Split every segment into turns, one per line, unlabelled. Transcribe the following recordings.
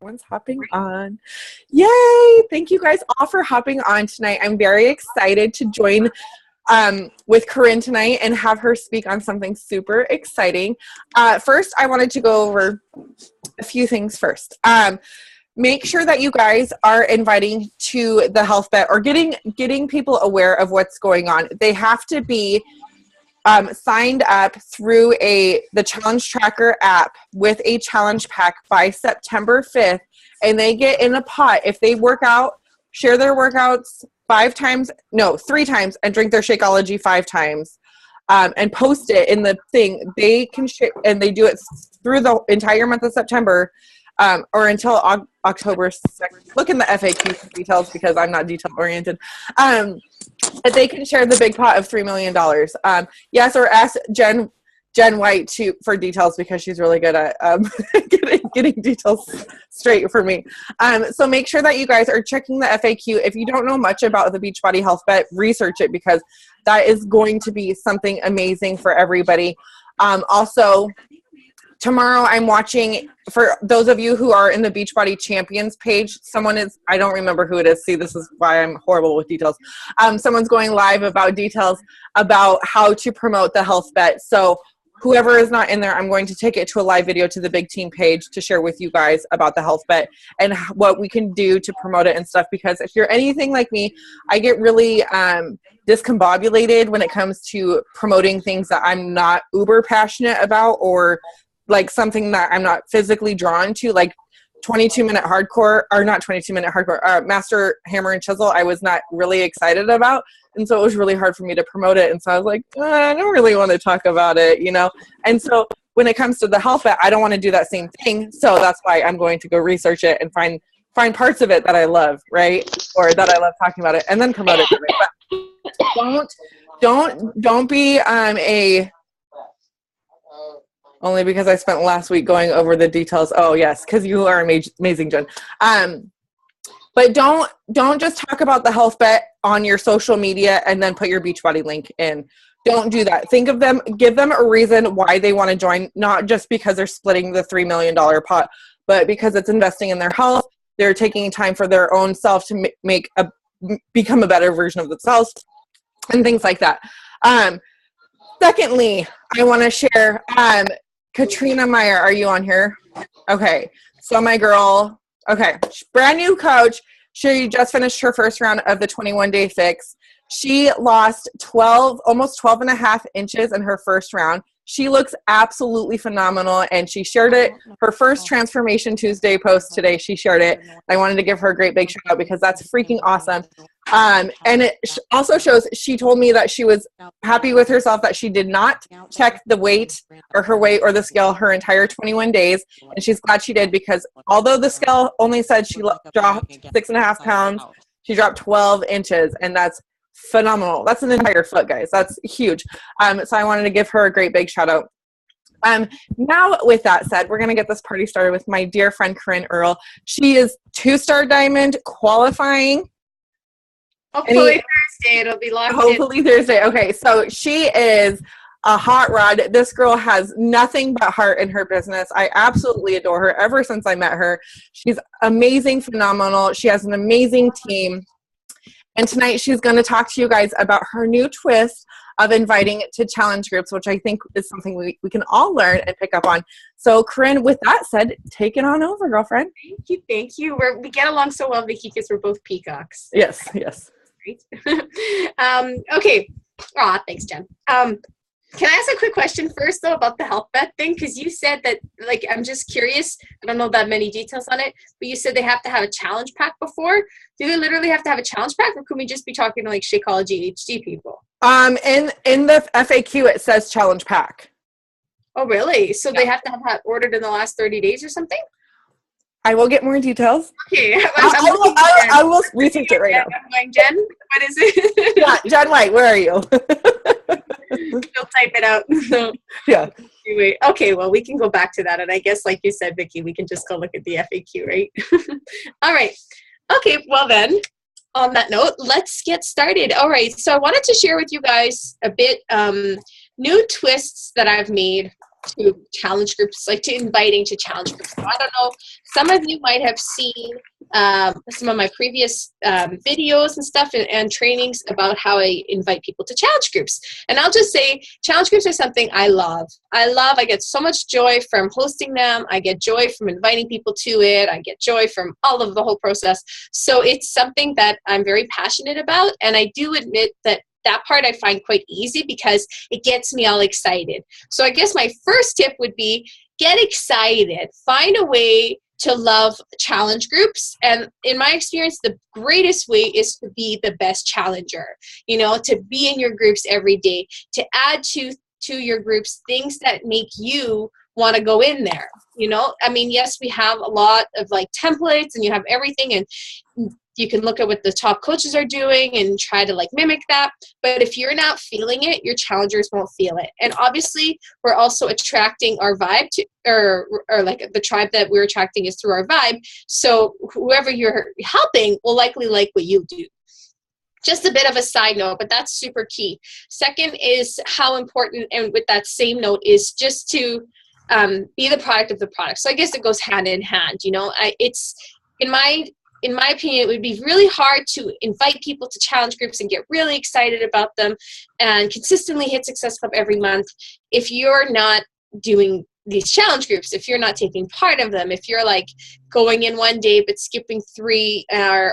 Everyone's hopping on. Yay! Thank you guys all for hopping on tonight. I'm very excited to join with Corrine tonight and have her speak on something super exciting. First, I wanted to go over a few things first. Make sure that you guys are inviting to the health bet or getting people aware of what's going on. They have to be signed up through the Challenge Tracker app with a challenge pack by September 5th, and they get in a pot. If they work out, share their workouts 3 times, and drink their Shakeology 5 times, and post it in the thing, they can share, and they do it through the entire month of September, or until October 2nd. Look in the FAQ details because I'm not detail oriented. But they can share the big pot of $3 million. Yes, or ask Jen White for details because she's really good at getting details straight for me. So make sure that you guys are checking the FAQ. If you don't know much about the Beachbody Health Bet, research it because that is going to be something amazing for everybody. Also, tomorrow I'm watching, for those of you who are in the Beachbody Champions page, I don't remember who it is. See, this is why I'm horrible with details. Someone's going live about details about how to promote the health bet. So whoever is not in there, I'm going to take it to a live video to the Big Team page to share with you guys about the health bet and what we can do to promote it and stuff. Because if you're anything like me, I get really discombobulated when it comes to promoting things that I'm not uber passionate about, or like something that I'm not physically drawn to, like 22-minute hardcore, or not 22-minute hardcore, Master Hammer and Chisel, I was not really excited about. And so it was really hard for me to promote it. And so I was like, I don't really want to talk about it, you know? And so when it comes to the health bet, I don't want to do that same thing. So that's why I'm going to go research it and find parts of it that I love, right? Or that I love talking about it, and then promote it. But don't be only because I spent last week going over the details. Oh, yes, because you are amazing, Jen. But don't just talk about the health bet on your social media and then put your Beachbody link in. Don't do that. Think of them, give them a reason why they want to join, not just because they're splitting the $3 million pot, but because it's investing in their health. They're taking time for their own self to become a better version of themselves and things like that. Secondly, I want to share, Katrina Meyer, are you on here? Okay, so my girl, brand new coach. She just finished her first round of the 21-day fix. She lost almost 12 and a half inches in her first round. She looks absolutely phenomenal, and she shared it. Her first Transformation Tuesday post today, she shared it. I wanted to give her a great big shout out because that's freaking awesome. And it also shows, she told me that she was happy with herself, that she did not check the weight or her weight or the scale her entire 21 days. And she's glad she did, because although the scale only said she dropped 6.5 pounds, she dropped 12 inches, and that's phenomenal. That's an entire foot, guys. That's huge. So I wanted to give her a great big shout out. Now, with that said, we're going to get this party started with my dear friend Corrine Earl. She is 2-star diamond qualifying.
Hopefully Thursday it'll be locked in.
Hopefully Thursday. Okay, so she is a hot rod. This girl has nothing but heart in her business. I absolutely adore her ever since I met her. She's amazing, phenomenal. She has an amazing team. And tonight she's going to talk to you guys about her new twist of inviting to challenge groups, which I think is something we can all learn and pick up on. So, Corrine, with that said, take it on over, girlfriend.
Thank you. We get along so well, Vicki, because we're both peacocks.
Yes.
Great. Okay. Thanks, Jen. Can I ask a quick question first, though, about the health bet thing? Because you said that, like, I'm just curious. I don't know that many details on it, but you said they have to have a challenge pack before. Do they literally have to have a challenge pack, or can we just be talking to, like, Shakeology HD people?
In the FAQ, it says challenge pack.
Oh, really? So they have to have that ordered in the last 30 days or something?
I will get more details.
Okay.
I will research it right now.
I'm going, Jen, what is it?
Yeah, Jen White, where are you?
She'll type it out. So,
yeah.
Anyway, okay, well, we can go back to that. And I guess, like you said, Vicki, we can just go look at the FAQ, right? All right. Okay, well then, on that note, let's get started. All right, so I wanted to share with you guys a bit new twists that I've made to challenge groups, like to inviting to challenge groups. So I don't know, some of you might have seen some of my previous videos and stuff and trainings about how I invite people to challenge groups. And I'll just say challenge groups are something I love. I get so much joy from hosting them. I get joy from inviting people to it. I get joy from all of the whole process. So it's something that I'm very passionate about. And I do admit that part I find quite easy because it gets me all excited. So I guess my first tip would be get excited. Find a way to love challenge groups. And in my experience, the greatest way is to be the best challenger, to be in your groups every day, to add to your groups things that make you want to go in there. I mean, yes, we have a lot of like templates and you have everything, and you can look at what the top coaches are doing and try to like mimic that. But if you're not feeling it, your challengers won't feel it. And obviously we're also attracting our vibe to, or like the tribe that we're attracting is through our vibe. So whoever you're helping will likely like what you do. Just a bit of a side note, but that's super key. Second is how important, and with that same note, is just to be the product of the product. So I guess it goes hand in hand. It's in my opinion, it would be really hard to invite people to challenge groups and get really excited about them and consistently hit Success Club every month if you're not doing these challenge groups, if you're not taking part of them, if you're like going in one day but skipping 3,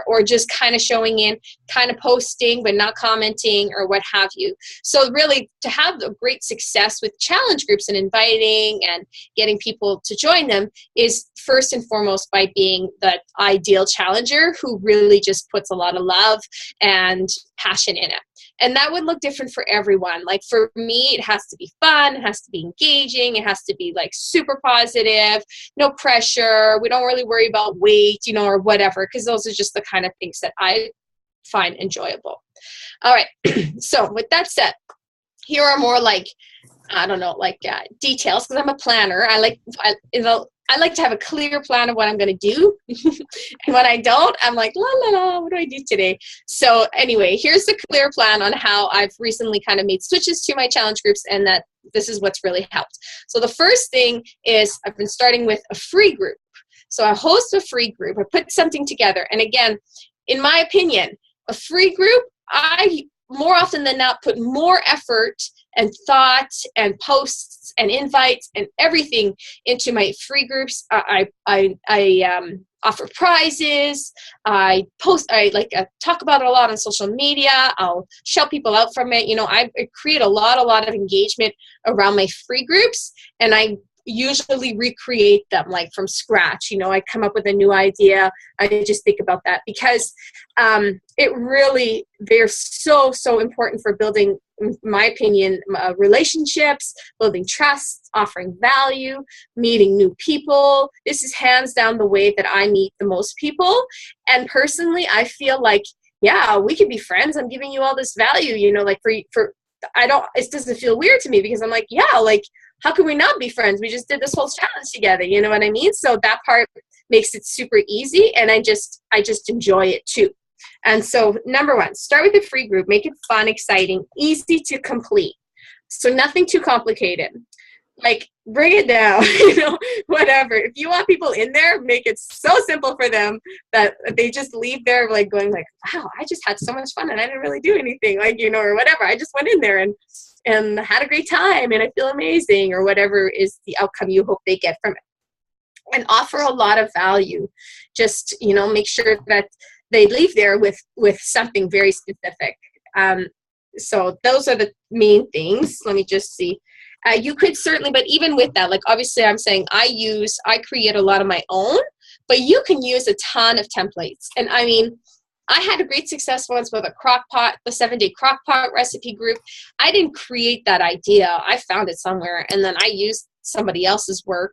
or just kind of showing in, kind of posting but not commenting or what have you. So really, to have a great success with challenge groups and inviting and getting people to join them is first and foremost by being the ideal challenger who really just puts a lot of love and passion in it. And that would look different for everyone. Like for me, it has to be fun, it has to be engaging, it has to be like super positive, no pressure. We don't really worry about weight, or whatever, because those are just the kind of things that I find enjoyable. All right. So with that said, here are more like, details, because I'm a planner. I like to have a clear plan of what I'm going to do. And when I don't, I'm like, la, la, la, what do I do today? So anyway, here's the clear plan on how I've recently kind of made switches to my challenge groups, and that this is what's really helped. So the first thing is I've been starting with a free group. So I host a free group. I put something together. And again, in my opinion, a free group, I more often than not put more effort and thought and posts and invites and everything into my free groups. I offer prizes. I talk about it a lot on social media. I'll shout people out from it. I create a lot of engagement around my free groups, and I usually recreate them like from scratch. I come up with a new idea. I just think about that because they're so important for building, in my opinion, relationships, building trust, offering value, meeting new people. This is hands down the way that I meet the most people. And personally, I feel like, yeah, we could be friends. I'm giving you all this value, it doesn't feel weird to me because I'm like, yeah, like, how can we not be friends? We just did this whole challenge together. You know what I mean? So that part makes it super easy, and I just enjoy it too. And so number one, start with a free group. Make it fun, exciting, easy to complete. So nothing too complicated. Like, bring it down, whatever. If you want people in there, make it so simple for them that they just leave there like going like, wow, I just had so much fun and I didn't really do anything, or whatever. I just went in there and had a great time and I feel amazing, or whatever is the outcome you hope they get from it. And offer a lot of value. Just, make sure that they leave there with something very specific. So those are the main things. Let me just see. You could certainly, but even with that, like obviously I'm saying I create a lot of my own, but you can use a ton of templates. And I mean, I had a great success once with the 7-day crock pot recipe group. I didn't create that idea. I found it somewhere, and then I used somebody else's work,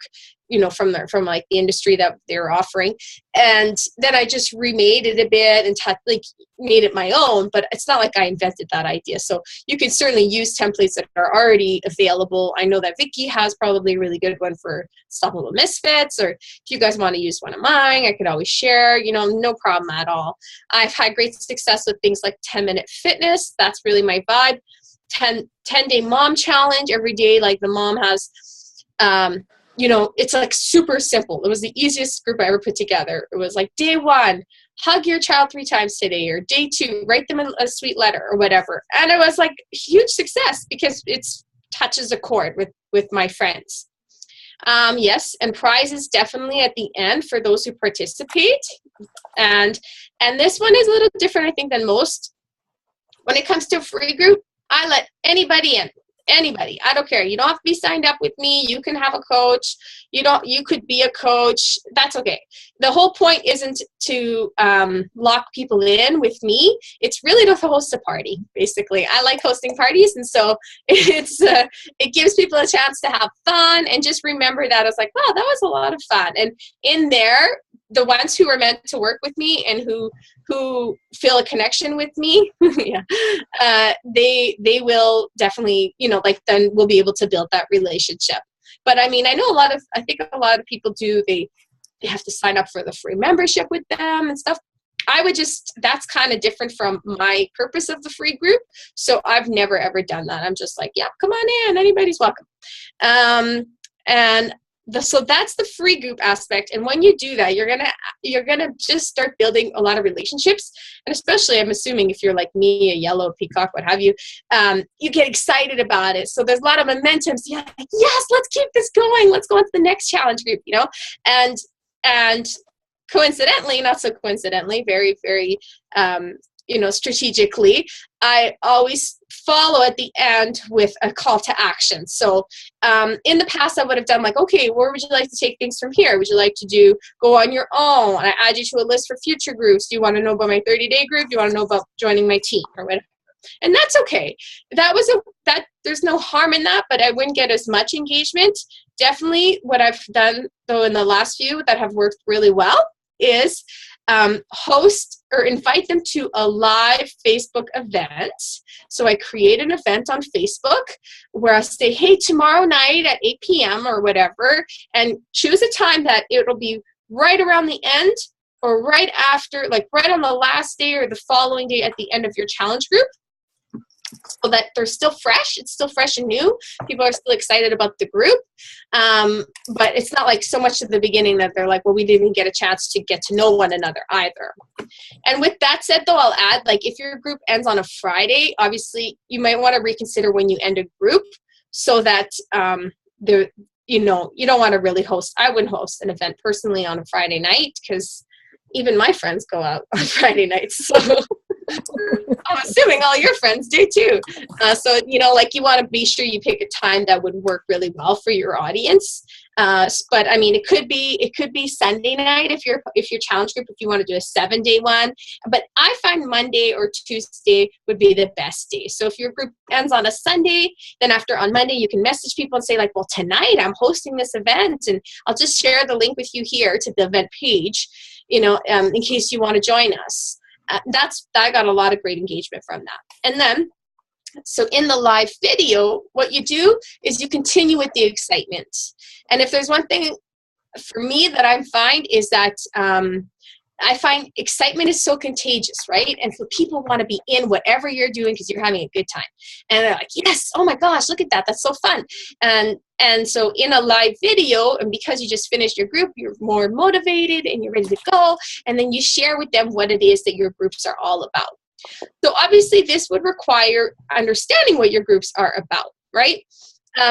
from like the industry that they were offering. And then I just remade it a bit and made it my own, but it's not like I invented that idea. So you can certainly use templates that are already available. I know that Vicki has probably a really good one for Stoppable Misfits, or if you guys want to use one of mine, I could always share, no problem at all. I've had great success with things like 10-minute fitness. That's really my vibe. 10-day mom challenge every day. Like the mom has You know, it's like super simple. It was the easiest group I ever put together. It was like day 1, hug your child 3 times today, or day 2, write them a sweet letter or whatever. And it was like huge success because it's touches a chord with my friends. Yes, and prizes definitely at the end for those who participate. And this one is a little different, I think, than most. When it comes to a free group, I let anybody in. Anybody. I don't care. You don't have to be signed up with me. You can have a coach. You could be a coach. That's okay. The whole point isn't to lock people in with me. It's really to host a party, basically. I like hosting parties, and so it gives people a chance to have fun and just remember that. I was like, wow, that was a lot of fun. And in there, the ones who are meant to work with me and who feel a connection with me, yeah, they will definitely, you know, like then we'll be able to build that relationship. But I mean, I think a lot of people do, they have to sign up for the free membership with them and stuff. That's kind of different from my purpose of the free group. So I've never, ever done that. I'm just like, yeah, come on in. Anybody's welcome. So that's the free group aspect. And when you do that, you're gonna just start building a lot of relationships. And especially, I'm assuming if you're like me, a yellow peacock, what have you, you get excited about it. So there's a lot of momentum. So you're like, yes, let's keep this going. Let's go on to the next challenge group, you know? And coincidentally, not so coincidentally, very, very, strategically, I always follow at the end with a call to action. So in the past, I would have done like, okay, where would you like to take things from here? Would you like to go on your own? I add you to a list for future groups. Do you want to know about my 30-day group? Do you want to know about joining my team or whatever? And that's okay. There's no harm in that, but I wouldn't get as much engagement. Definitely what I've done though in the last few that have worked really well is host or invite them to a live Facebook event. So I create an event on Facebook where I say, hey, tomorrow night at 8 p.m. or whatever, and choose a time that it'll be right around the end or right after, like right on the last day or the following day at the end of your challenge group, so that they're still fresh. It's still fresh and new. People are still excited about the group. But it's not like so much at the beginning that they're like, well, we didn't even get a chance to get to know one another either. And with that said, though, I'll add, like, if your group ends on a Friday, obviously you might want to reconsider when you end a group so that you don't want to really host. I wouldn't host an event personally on a Friday night because even my friends go out on Friday nights. So I'm assuming all your friends do too. So, you want to be sure you pick a time that would work really well for your audience. But I mean, it could be Sunday night if your challenge group, if you want to do a 7-day one. But I find Monday or Tuesday would be the best day. So if your group ends on a Sunday, then on Monday you can message people and say like, well, tonight I'm hosting this event and I'll just share the link with you here to the event page, in case you want to join us. I got a lot of great engagement from that. And then, so in the live video, what you do is you continue with the excitement. And if there's one thing for me that I find is that I find excitement is so contagious, right? And so people want to be in whatever you're doing because you're having a good time. And they're like, yes, oh my gosh, look at that. That's so fun. And so in a live video, and because you just finished your group, you're more motivated and you're ready to go. And then you share with them what it is that your groups are all about. So obviously this would require understanding what your groups are about, right?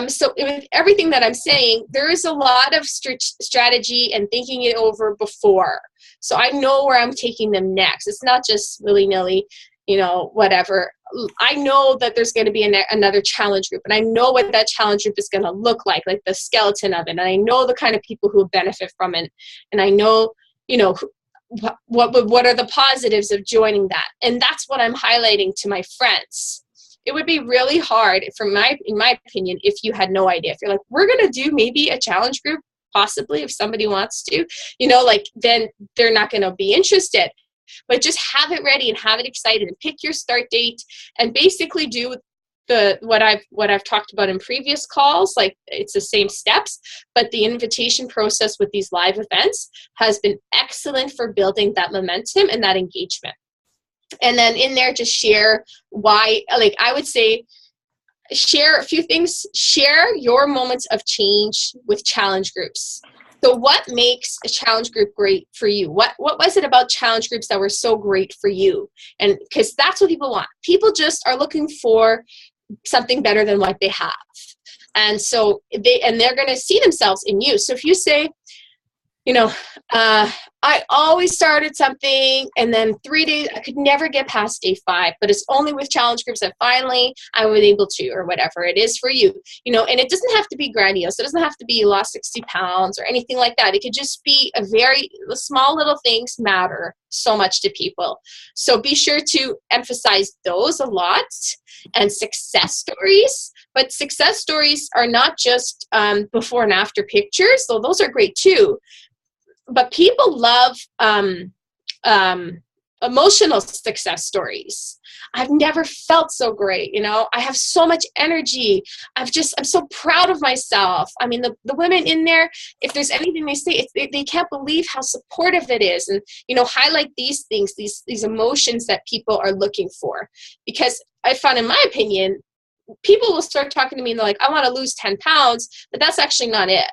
So with everything that I'm saying, there is a lot of strategy and thinking it over before. So I know where I'm taking them next. It's not just willy-nilly, whatever. I know that there's going to be another challenge group, and I know what that challenge group is going to look like the skeleton of it. And I know the kind of people who will benefit from it. And I know, what are the positives of joining that. And that's what I'm highlighting to my friends. It would be really hard, in my opinion, if you had no idea. If you're like, we're going to do maybe a challenge group, possibly, if somebody wants to, then they're not going to be interested. But just have it ready and have it excited and pick your start date and basically do what I've talked about in previous calls. Like, it's the same steps, but the invitation process with these live events has been excellent for building that momentum and that engagement. And then in there, just share why, I would say, share a few things. Share your moments of change with challenge groups. So what makes a challenge group great for you? What was it about challenge groups that were so great for you? And because that's what people want. People just are looking for something better than what they have. And so they're going to see themselves in you. So if you say, you know, I always started something, and then 3 days, I could never get past day 5, but it's only with challenge groups that finally I was able to, or whatever it is for you, you know, and it doesn't have to be grandiose. It doesn't have to be you lost 60 pounds or anything like that. It could just be the small little things matter so much to people. So be sure to emphasize those a lot, and success stories. But success stories are not just before and after pictures, though those are great too. But people love emotional success stories. I've never felt so great. You know, I have so much energy. I'm so proud of myself. I mean, the women in there, if there's anything they say, they can't believe how supportive it is. And, you know, highlight these things, these emotions that people are looking for. Because I found, in my opinion, people will start talking to me and they're like, I want to lose 10 pounds, but that's actually not it.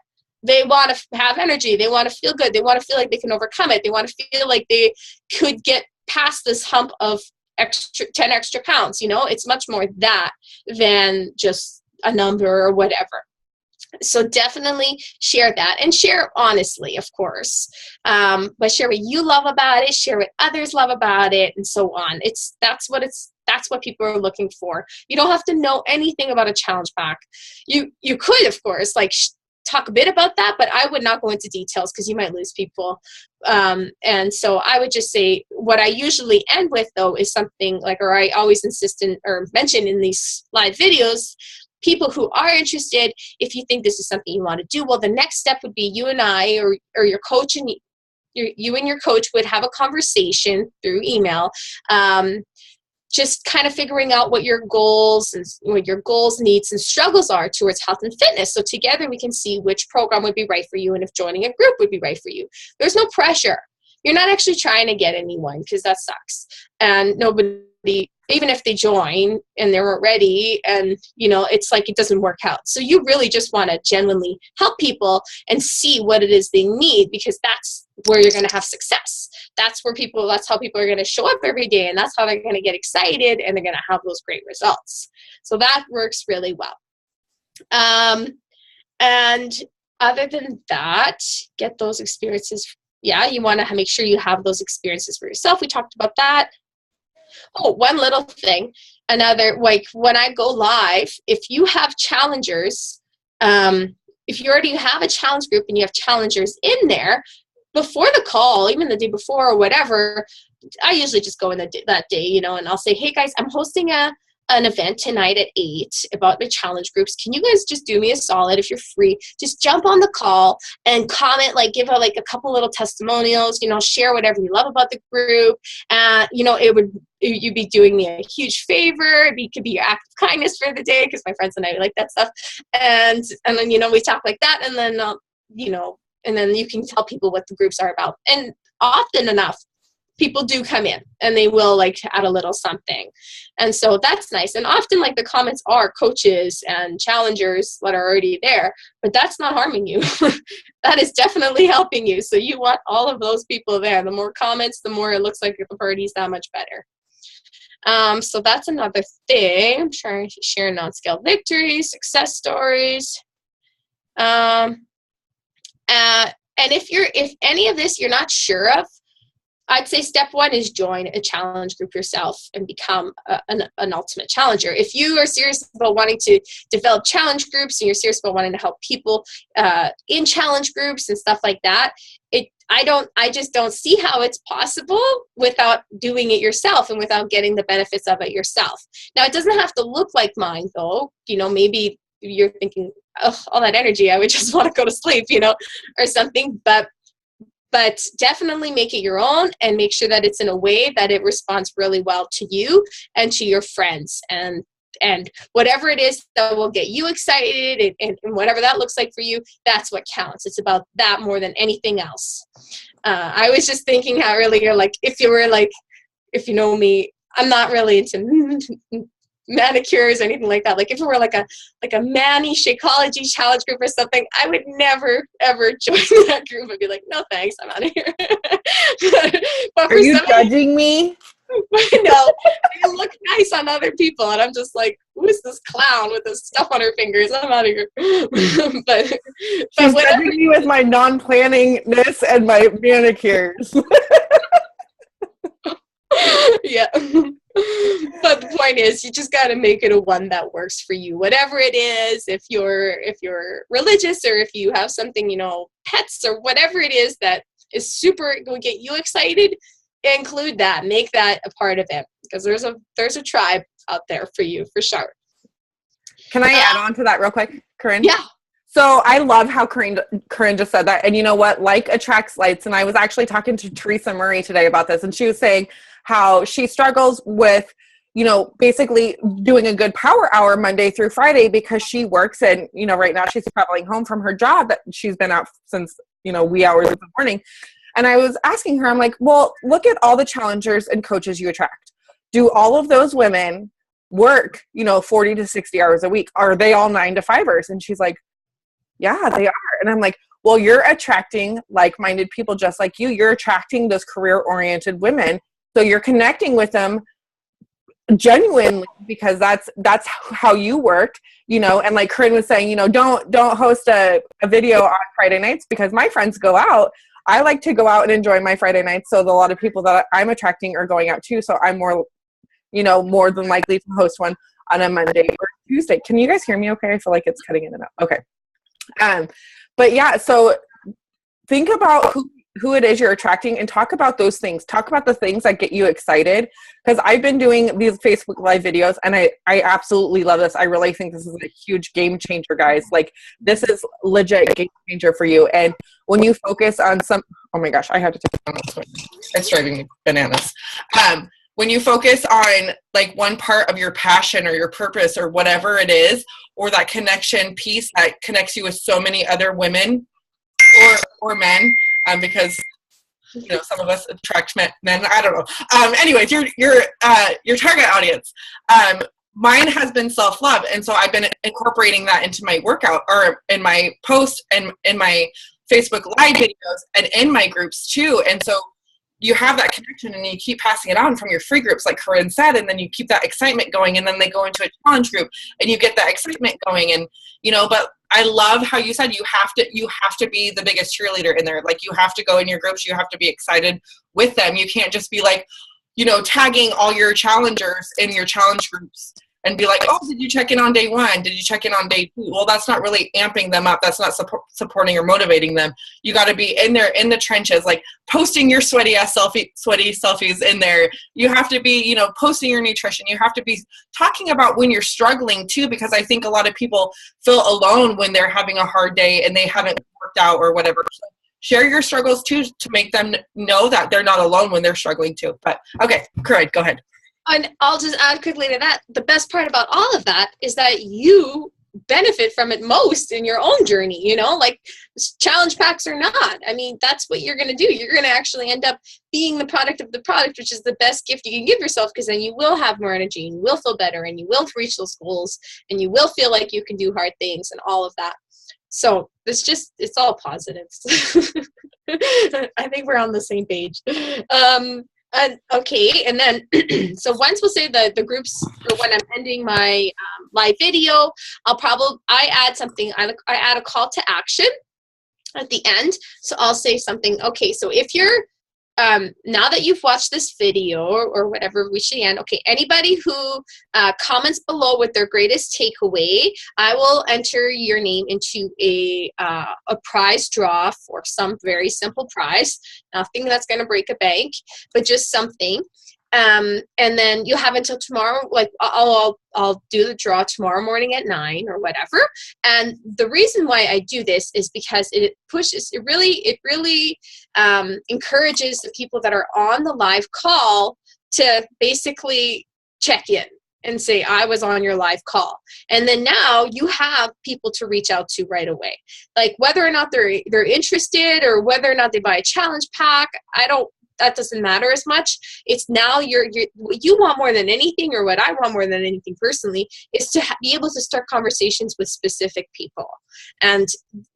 They want to have energy. They want to feel good. They want to feel like they can overcome it. They want to feel like they could get past this hump of 10 extra pounds. You know, it's much more that than just a number or whatever. So definitely share that, and share honestly, of course. But share what you love about it, share what others love about it, and so on. That's what people are looking for. You don't have to know anything about a challenge pack. You could, of course, like talk a bit about that, but I would not go into details because you might lose people. And so I would just say what I usually end with, though, is something like, or I always insist in or mention in these live videos, people who are interested, if you think this is something you want to do, well, the next step would be you and I, or your coach, and you and your coach would have a conversation through email, just kind of figuring out what your goals and what your goals, needs, and struggles are towards health and fitness. So together we can see which program would be right for you and if joining a group would be right for you. There's no pressure. You're not actually trying to get anyone, because that sucks. And nobody, even if they join and they're ready, and you know, it's like it doesn't work out. So you really just want to genuinely help people and see what it is they need, because that's where you're going to have success. That's how people are going to show up every day, and that's how they're going to get excited, and they're going to have those great results. So that works really well. And other than that, get those experiences. Yeah, you want to make sure you have those experiences for yourself. We talked about that. Oh, one little thing. Another, like when I go live, if you have challengers, if you already have a challenge group and you have challengers in there, before the call, even the day before or whatever, I usually just go in that day, you know, and I'll say, hey guys, I'm hosting an event tonight at 8 about my challenge groups. Can you guys just do me a solid if you're free? Just jump on the call and comment, like give a couple little testimonials, you know, share whatever you love about the group. You know, you'd be doing me a huge favor. It could be your act of kindness for the day, because my friends and I like that stuff. And then, you know, we talk like that, and then, you know, and then you can tell people what the groups are about. And often enough, people do come in and they will like add a little something. And so that's nice. And often like the comments are coaches and challengers that are already there, but that's not harming you. That is definitely helping you. So you want all of those people there. The more comments, the more it looks like the party's that much better. So that's another thing. I'm trying to share non-scaled victories, success stories. And if any of this you're not sure of, I'd say step 1 is join a challenge group yourself and become an ultimate challenger. If you are serious about wanting to develop challenge groups and you're serious about wanting to help people in challenge groups and stuff like that, I just don't see how it's possible without doing it yourself and without getting the benefits of it yourself. Now, it doesn't have to look like mine, though. You know, maybe you're thinking, oh, all that energy, I would just want to go to sleep, you know, or something. But definitely make it your own, and make sure that it's in a way that it responds really well to you and to your friends, and whatever it is that will get you excited, and whatever that looks like for you, that's what counts. It's about that more than anything else. I was just thinking how earlier, like if you know me, I'm not really into manicures or anything like that. Like if it were like a Manny Shakeology challenge group or something, I would never ever join that group. I'd be like, no thanks, I'm out of here. But
Are you judging me?
No, they look nice on other people, and I'm just like, who is this clown with this stuff on her fingers? I'm out of here. but
She's judging me with my non-planningness and my manicures.
Yeah. But the point is, you just got to make it a one that works for you, whatever it is. If you're religious, or if you have something, you know, pets or whatever it is that is super will get you excited, include that, make that a part of it, because there's a tribe out there for you for sure.
Can I add on to that real quick, Corrine?
Yeah.
So I love how Corrine just said that. And you know what? Like attracts likes. And I was actually talking to Teresa Murray today about this. And she was saying how she struggles with, you know, basically doing a good power hour Monday through Friday because she works. And, you know, right now she's traveling home from her job that she's been out since, you know, wee hours of the morning. And I was asking her, I'm like, well, look at all the challengers and coaches you attract. Do all of those women work, you know, 40 to 60 hours a week? Are they all 9 to 5ers? And she's like, yeah, they are. And I'm like, well, you're attracting like-minded people just like you. You're attracting those career-oriented women. So you're connecting with them genuinely because that's how you work, you know. And like Corrine was saying, you know, don't host a video on Friday nights because my friends go out. I like to go out and enjoy my Friday nights. So a lot of people that I'm attracting are going out too. So I'm more than likely to host one on a Monday or Tuesday. Can you guys hear me okay? I feel like it's cutting in and out. Okay. But yeah, so think about who it is you're attracting and talk about those things. Talk about the things that get you excited. Because I've been doing these Facebook Live videos and I absolutely love this. I really think this is a huge game changer, guys. Like this is legit game changer for you. And when you focus on oh my gosh, I had to take it on this one. It's driving me bananas. When you focus on like one part of your passion or your purpose or whatever it is, or that connection piece that connects you with so many other women or men, because you know some of us attract men. I don't know. Anyways, your target audience. Mine has been self-love, and so I've been incorporating that into my workout or in my posts and in my Facebook Live videos and in my groups too. And so you have that connection and you keep passing it on from your free groups, like Corrine said, and then you keep that excitement going, and then they go into a challenge group and you get that excitement going. And, you know, but I love how you said you have to be the biggest cheerleader in there. Like you have to go in your groups, you have to be excited with them. You can't just be like, you know, tagging all your challengers in your challenge groups and be like, oh, did you check in on day 1? Did you check in on day 2? Well, that's not really amping them up. That's not supporting or motivating them. You got to be in there in the trenches, like posting your sweaty selfies in there. You have to be, you know, posting your nutrition. You have to be talking about when you're struggling too, because I think a lot of people feel alone when they're having a hard day and they haven't worked out or whatever. So share your struggles too to make them know that they're not alone when they're struggling too. But okay, Corrine, go ahead.
And I'll just add quickly to that. The best part about all of that is that you benefit from it most in your own journey, you know, like challenge packs or not. I mean, that's what you're going to do. You're going to actually end up being the product of the product, which is the best gift you can give yourself, because then you will have more energy and you will feel better and you will reach those goals and you will feel like you can do hard things and all of that. So it's all positives. I think we're on the same page. Okay, and then so once we'll say the groups, or when I'm ending my live video, I add something. I add a call to action at the end. So I'll say something. Okay, so if you're now that you've watched this video or whatever, we should end. Okay, anybody who comments below with their greatest takeaway, I will enter your name into a prize draw for some very simple prize. Nothing that's going to break a bank, but just something. And then you have until tomorrow. Like I'll do the draw tomorrow morning at 9 or whatever. And the reason why I do this is because it really encourages the people that are on the live call to basically check in and say, I was on your live call. And then now you have people to reach out to right away. Like whether or not they're interested or whether or not they buy a challenge pack, I don't that doesn't matter as much. It's now what you want more than anything, or what I want more than anything personally, is to be able to start conversations with specific people. And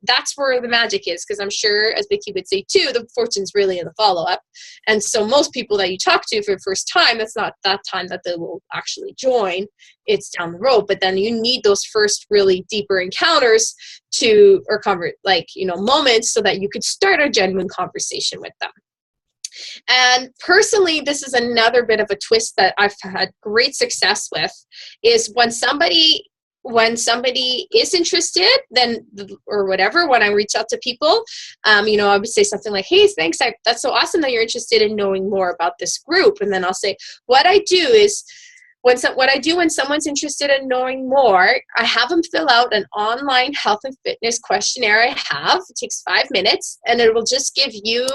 that's where the magic is, because I'm sure, as Vicki would say too, the fortune's really in the follow-up. And so most people that you talk to for the first time, that's not that time that they will actually join. It's down the road. But then you need those first really deeper encounters moments, so that you could start a genuine conversation with them. And personally, this is another bit of a twist that I've had great success with, is when somebody is interested, then, or whatever, when I reach out to people, I would say something like, hey, thanks, that's so awesome that you're interested in knowing more about this group. And then I'll say, what I do when someone's interested in knowing more, I have them fill out an online health and fitness questionnaire I have. It takes 5 minutes, and it will just give you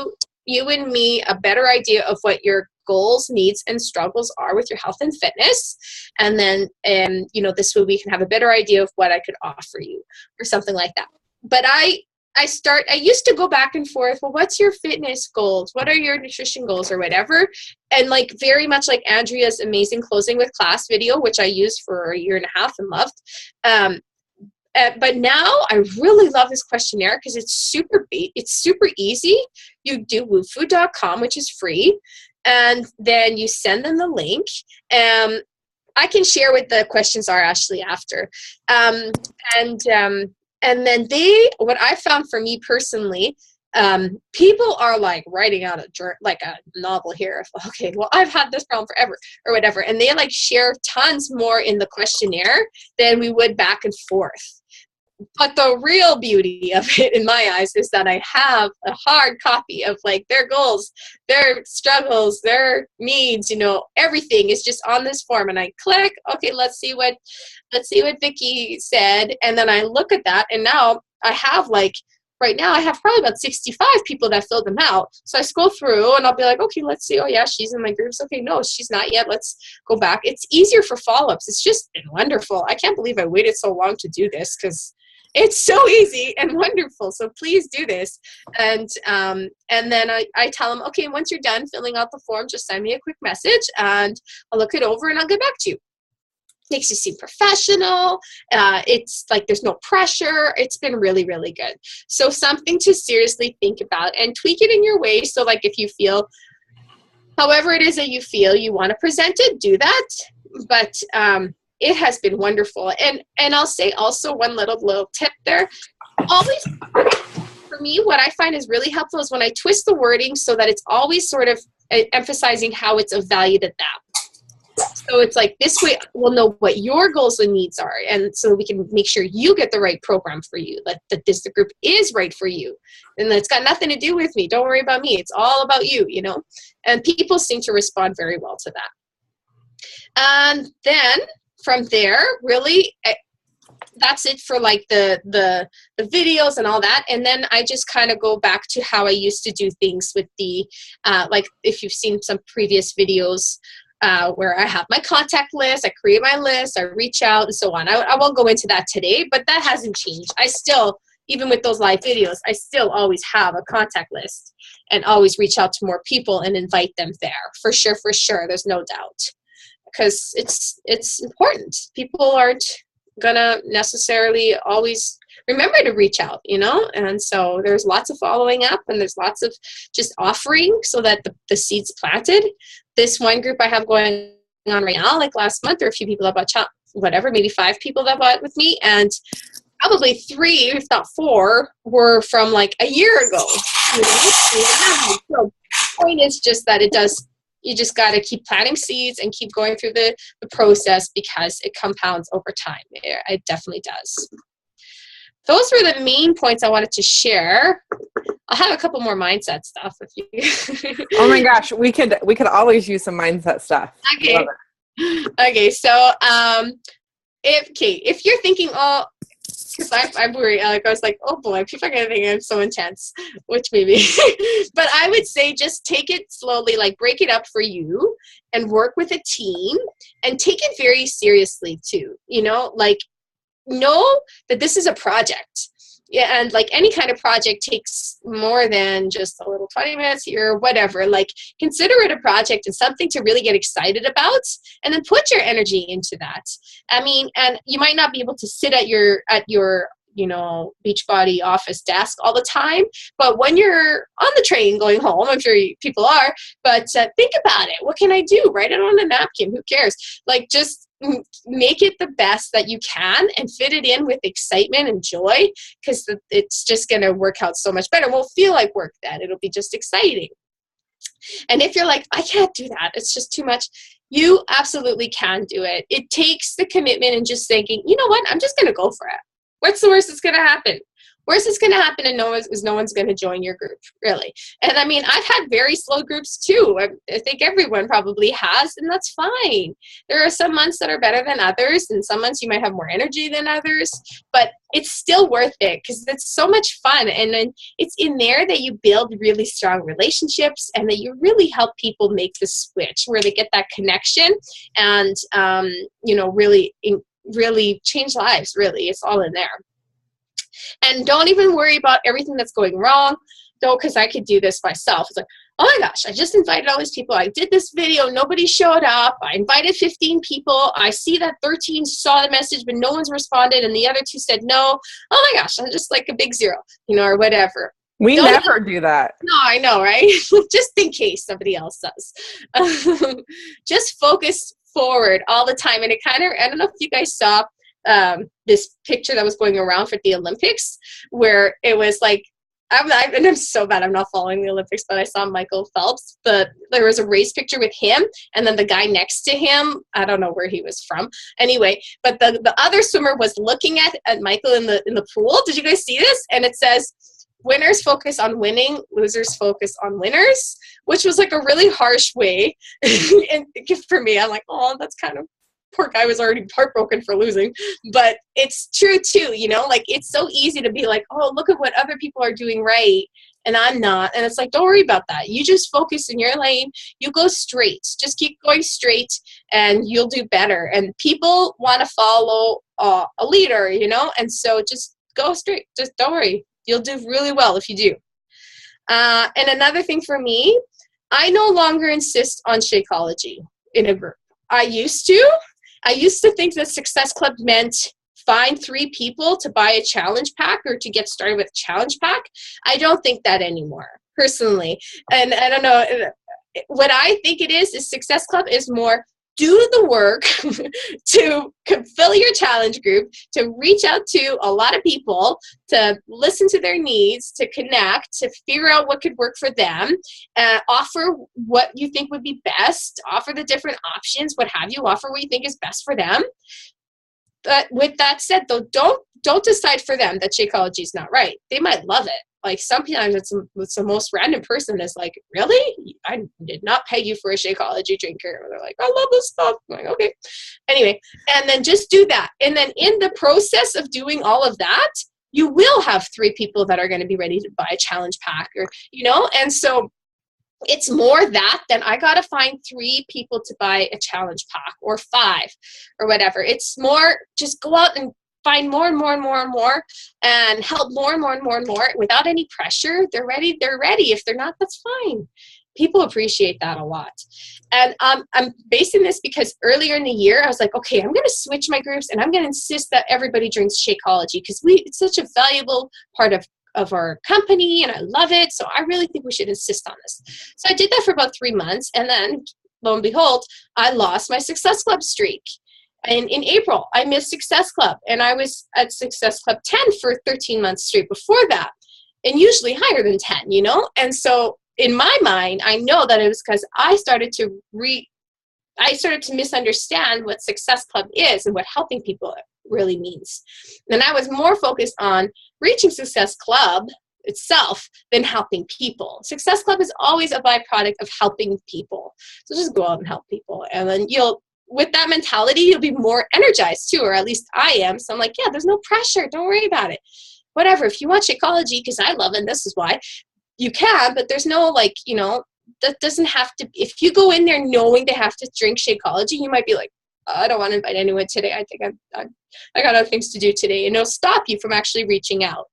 and me a better idea of what your goals, needs, and struggles are with your health and fitness. And then, this way we can have a better idea of what I could offer you, or something like that. But I used to go back and forth, well, what's your fitness goals? What are your nutrition goals, or whatever? And very much like Andrea's amazing closing with class video, which I used for a year and a half and loved. But now I really love this questionnaire, because it's super easy. You do woofood.com, which is free. And then you send them the link. I can share what the questions are actually after. And then what I found for me personally, people are writing out a novel here. Okay, well, I've had this problem forever, or whatever. And they share tons more in the questionnaire than we would back and forth. But the real beauty of it, in my eyes, is that I have a hard copy of their goals, their struggles, their needs, everything is just on this form. And I click, okay, let's see what Vicki said. And then I look at that, and now I have right now I have probably about 65 people that filled them out. So I scroll through, and I'll be like, okay, let's see. Oh yeah, she's in my groups. Okay, no, she's not yet. Let's go back. It's easier for follow-ups. It's just been wonderful. I can't believe I waited so long to do this, because it's so easy and wonderful. So please do this. And then I tell them, okay, once you're done filling out the form, just send me a quick message, and I'll look it over, and I'll get back to you. Makes you seem professional. It's there's no pressure. It's been really, really good. So something to seriously think about, and tweak it in your way. So if you feel, however it is that you feel you want to present it, do that. But it has been wonderful. And I'll say also one little tip there. Always, for me, what I find is really helpful is when I twist the wording so that it's always sort of emphasizing how it's of value to them. So it's this way we'll know what your goals and needs are, and so we can make sure you get the right program for you, that the group is right for you. And it's got nothing to do with me. Don't worry about me. It's all about you, And people seem to respond very well to that. And then from there, really, that's it for the videos and all that. And then I just kind of go back to how I used to do things with the, if you've seen some previous videos where I have my contact list, I create my list, I reach out, and so on. I won't go into that today, but that hasn't changed. I still, even with those live videos, I still always have a contact list and always reach out to more people and invite them there. For sure, there's no doubt. Because it's important. People aren't gonna necessarily always remember to reach out, and so there's lots of following up, and there's lots of just offering so that the seed's planted. This one group I have going on right now, last month, there were a few people that bought maybe 5 people that bought with me, and probably 3, if not 4, were from a year ago. So the point is just that you just got to keep planting seeds and keep going through the process, because it compounds over time. It definitely does. Those were the main points I wanted to share. I'll have a couple more mindset stuff if you.
Oh my gosh, we could always use some mindset stuff.
Okay. So if you're thinking, because I'm worried. I was oh boy, people are going to think I'm so intense, which maybe. But I would say just take it slowly, break it up for you and work with a team and take it very seriously too. Know that this is a project. Yeah, and like any kind of project takes more than just a little 20 minutes here or whatever. Like consider it a project and something to really get excited about, and then put your energy into that. I mean, and you might not be able to sit at your Beachbody office desk all the time, but when you're on the train going home, I'm sure people are, but think about it. What can I do? Write it on a napkin. Who cares? Like, just make it the best that you can and fit it in with excitement and joy, because it's just going to work out so much better. It won't feel like work then. It'll be just exciting. And if you're like, I can't do that, it's just too much, you absolutely can do it. It takes the commitment and just thinking, you know what, I'm just going to go for it. What's the worst that's going to happen? Worst is going to happen, and no one's going to join your group, really. And I mean, I've had very slow groups too. I think everyone probably has, and that's fine. There are some months that are better than others, and some months you might have more energy than others, but it's still worth it because it's so much fun. And then it's in there that you build really strong relationships, and that you really help people make the switch where they get that connection and, really change lives. Really, it's all in there. And don't even worry about everything that's going wrong, though, because I could do this myself. It's like, oh my gosh, I just invited all these people. I did this video. Nobody showed up. I invited 15 people. I see that 13 saw the message, but no one's responded, and the other 2 said no. Oh my gosh, I'm just like a big zero, or whatever.
We never do that.
No, I know, right? Just in case somebody else does. Just focus forward all the time. And it kind of, I don't know if you guys saw this picture that was going around for the Olympics, where it was like, I'm so bad, I'm not following the Olympics, but I saw Michael Phelps, but there was a race picture with him, and then the guy next to him, I don't know where he was from. Anyway, but the other swimmer was looking at Michael in the pool. Did you guys see this? And it says, winners focus on winning, losers focus on winners, which was like a really harsh way. And for me, I'm like, oh, that's kind of, poor guy was already heartbroken for losing. But it's true too, like it's so easy to be like, oh, look at what other people are doing right, and I'm not. And it's like, don't worry about that. You just focus in your lane. You go straight. Just keep going straight, and you'll do better. And people want to follow a leader, and so just go straight. Just don't worry. You'll do really well if you do. And another thing for me, I no longer insist on Shakeology in a group. I used to think that Success Club meant find 3 people to buy a challenge pack or to get started with a challenge pack. I don't think that anymore, personally. And I don't know, what I think it is Success Club is more do the work to fill your challenge group, to reach out to a lot of people, to listen to their needs, to connect, to figure out what could work for them, offer what you think would be best, offer the different options, what have you, offer what you think is best for them. But with that said, though, don't decide for them that Shakeology is not right. They might love it. Like sometimes it's the most random person is like, really? I did not pay you for a Shakeology drinker. And they're like, I love this stuff. I'm like, okay. Anyway, and then just do that. And then in the process of doing all of that, you will have 3 people that are going to be ready to buy a challenge pack, or, and so it's more that than I got to find 3 people to buy a challenge pack, or 5 or whatever. It's more just go out and find more and more and more and more, and help more and more and more and more without any pressure. They're ready. If they're not, that's fine. People appreciate that a lot. And I'm basing this because earlier in the year, I was like, okay, I'm going to switch my groups, and I'm going to insist that everybody drinks Shakeology, because it's such a valuable part of our company, and I love it. So I really think we should insist on this. So I did that for about 3 months, and then lo and behold, I lost my Success Club streak. And in April, I missed Success Club, and I was at Success Club 10 for 13 months straight before that, and usually higher than 10, And so in my mind, I know that it was because I started to misunderstand what Success Club is and what helping people really means. And I was more focused on reaching Success Club itself than helping people. Success Club is always a byproduct of helping people. So just go out and help people, and then with that mentality, you'll be more energized too, or at least I am. So I'm like, yeah, there's no pressure. Don't worry about it. Whatever. If you want Shakeology, because I love it, and this is why, you can, but there's no that doesn't have to, if you go in there knowing they have to drink Shakeology, you might be like, I don't want to invite anyone today. I think I got other things to do today. And it'll stop you from actually reaching out.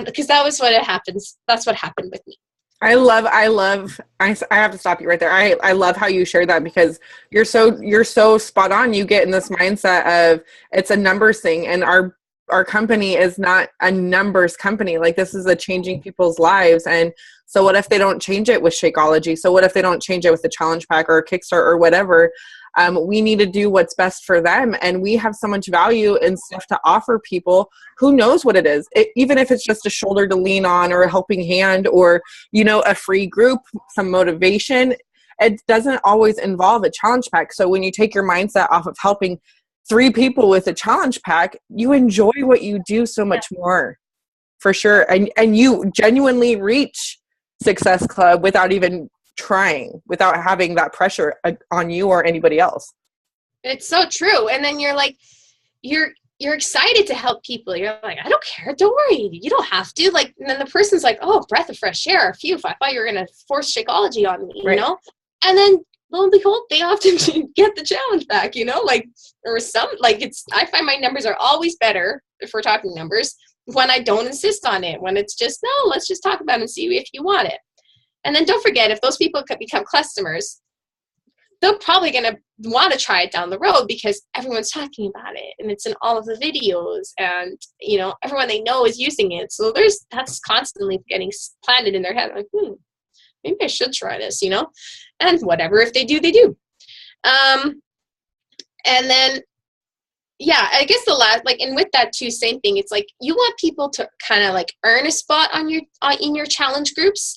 because that was what it happens. That's what happened with me.
I have to stop you right there. I love how you share that, because you're so spot on. You get in this mindset of it's a numbers thing, and our company is not a numbers company. Like, this is a changing people's lives. And so what if they don't change it with Shakeology? So what if they don't change it with the challenge pack or Kickstart or whatever? We need to do what's best for them. And we have so much value and stuff to offer people. Who knows what it is? Even if it's just a shoulder to lean on, or a helping hand, or, a free group, some motivation. It doesn't always involve a challenge pack. So when you take your mindset off of helping 3 people with a challenge pack, you enjoy what you do so much more, for sure. And you genuinely reach Success Club without even trying, without having that pressure on you or anybody else.
It's so true. And then you're like, you're excited to help people. You're like, I don't care. Don't worry. You don't have to. Like, and then the person's like, oh, breath of fresh air. Phew, I thought you were going to force Shakeology on me,
right.
And then lo and behold, they often get the challenge back, like, or some, like, I find my numbers are always better, if we're talking numbers, when I don't insist on it, when it's just, no, let's just talk about it and see if you want it. And then don't forget, if those people could become customers, they're probably going to want to try it down the road, because everyone's talking about it and it's in all of the videos, and, everyone they know is using it. So that's constantly getting planted in their head. Like, maybe I should try this, and whatever, if they do, they do. And then, I guess the last, like, and with that too, same thing. It's like, you want people to kind of like earn a spot in your challenge groups.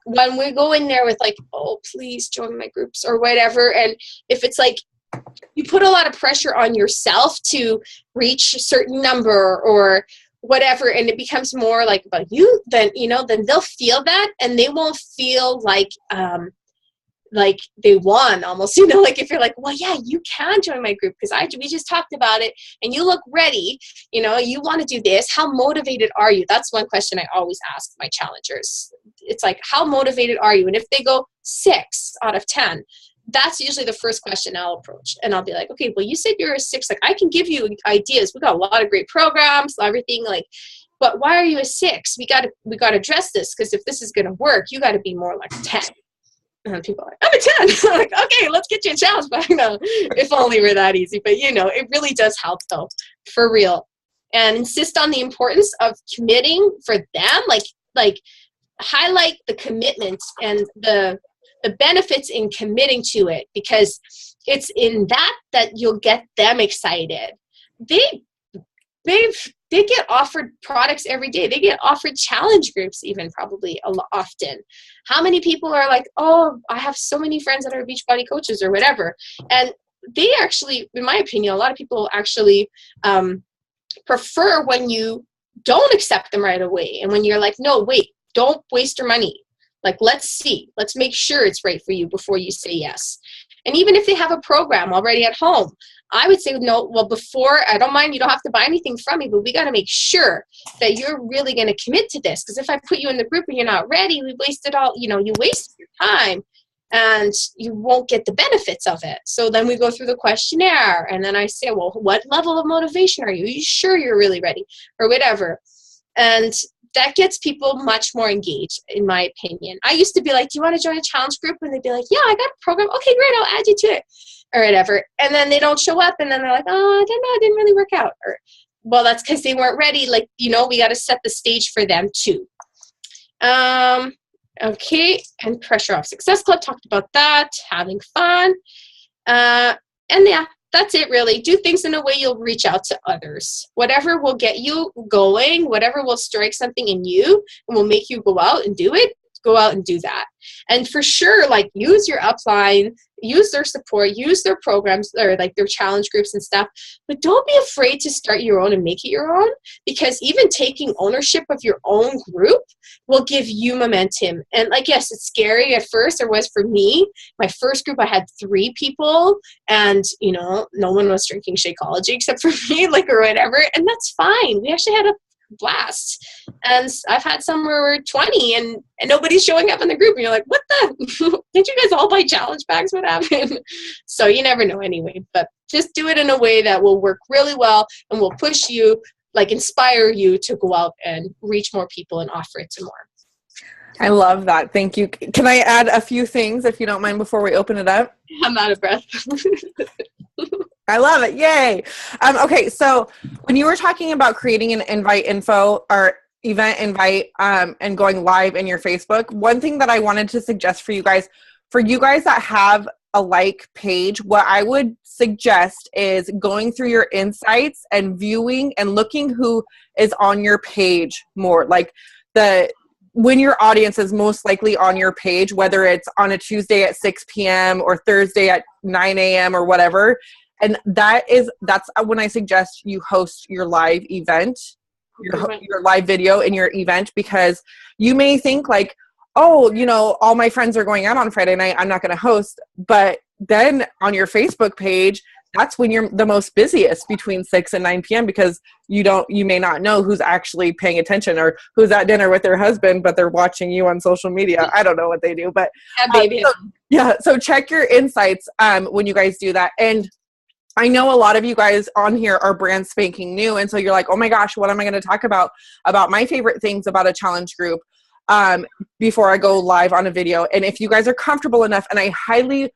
When we go in there with like, oh, please join my groups or whatever. And if it's like, you put a lot of pressure on yourself to reach a certain number or whatever, and it becomes more like about you, then they'll feel that, and they won't feel like they won almost, like if you're like, well, yeah, you can join my group because we just talked about it and you look ready, you want to do this. How motivated are you? That's one question I always ask my challengers. It's like, how motivated are you? And if they go 6 out of 10, that's usually the first question I'll approach. And I'll be like, okay, well, you said you're a 6. Like, I can give you ideas. We got a lot of great programs, everything, like, but why are you a 6? We got to address this, because if this is going to work, you got to be more like a 10. And people are like, I'm a 10. I'm like, okay, let's get you a challenge back. No, if only we're that easy. But, it really does help, though, for real. And insist on the importance of committing for them. Like highlight the commitment and the benefits in committing to it, because it's in that you'll get them excited. They get offered products every day. They get offered challenge groups even, probably often. How many people are like, oh, I have so many friends that are Beachbody coaches or whatever. And they actually, in my opinion, a lot of people actually prefer when you don't accept them right away. And when you're like, no, wait, don't waste your money. Like, let's see. Let's make sure it's right for you before you say yes. And even if they have a program already at home, I would say, no, well, before, I don't mind, you don't have to buy anything from me, but we got to make sure that you're really going to commit to this. Because if I put you in the group and you're not ready, we wasted all, you wasted your time and you won't get the benefits of it. So then we go through the questionnaire, and then I say, well, what level of motivation are you? Are you sure you're really ready or whatever? And that gets people much more engaged, in my opinion. I used to be like, do you want to join a challenge group? And they'd be like, yeah, I got a program. Okay, great, I'll add you to it or whatever. And then they don't show up, and then they're like, oh, I don't know, it didn't really work out. Or, well, that's because they weren't ready. Like, we got to set the stage for them too. Okay, and pressure off. Success Club, talked about that, having fun. And yeah, that's it really. Do things in a way you'll reach out to others. Whatever will get you going, whatever will strike something in you and will make you go out and do it, go out and do that. And for sure, like, use your upline, use their support, use their programs or like their challenge groups and stuff, but don't be afraid to start your own and make it your own, because even taking ownership of your own group will give you momentum. And like, yes, it's scary at first. It was for me. My first group, I had 3 people, and no one was drinking Shakeology except for me, like, or whatever. And that's fine. We actually had a blast. And I've had some where we're 20 and nobody's showing up in the group, and you're like, what the did you guys all buy challenge packs? What happened? So you never know anyway, but just do it in a way that will work really well and will push you like inspire you to go out and reach more people and offer it to more.
I love that. Thank you. Can I add a few things, if you don't mind, before we open it up?
I'm out of breath.
I love it. Yay. Okay. So when you were talking about creating an invite info or event invite and going live in your Facebook, one thing that I wanted to suggest for you guys that have a like page, what I would suggest is going through your insights and viewing and looking who is on your page more. Like when your audience is most likely on your page, whether it's on a Tuesday at 6 p.m. or Thursday at 9 a.m. or whatever. And that's when I suggest you host your live event, your live video in your event, because you may think like, oh, all my friends are going out on Friday night, I'm not going to host. But then on your Facebook page, that's when you're the most busiest, between 6 and 9 p.m. because you may not know who's actually paying attention or who's at dinner with their husband, but they're watching you on social media. I don't know what they do, but so check your insights when you guys do that. And I know a lot of you guys on here are brand spanking new. And so you're like, oh my gosh, what am I going to talk about my favorite things about a challenge group before I go live on a video? And if you guys are comfortable enough, and I highly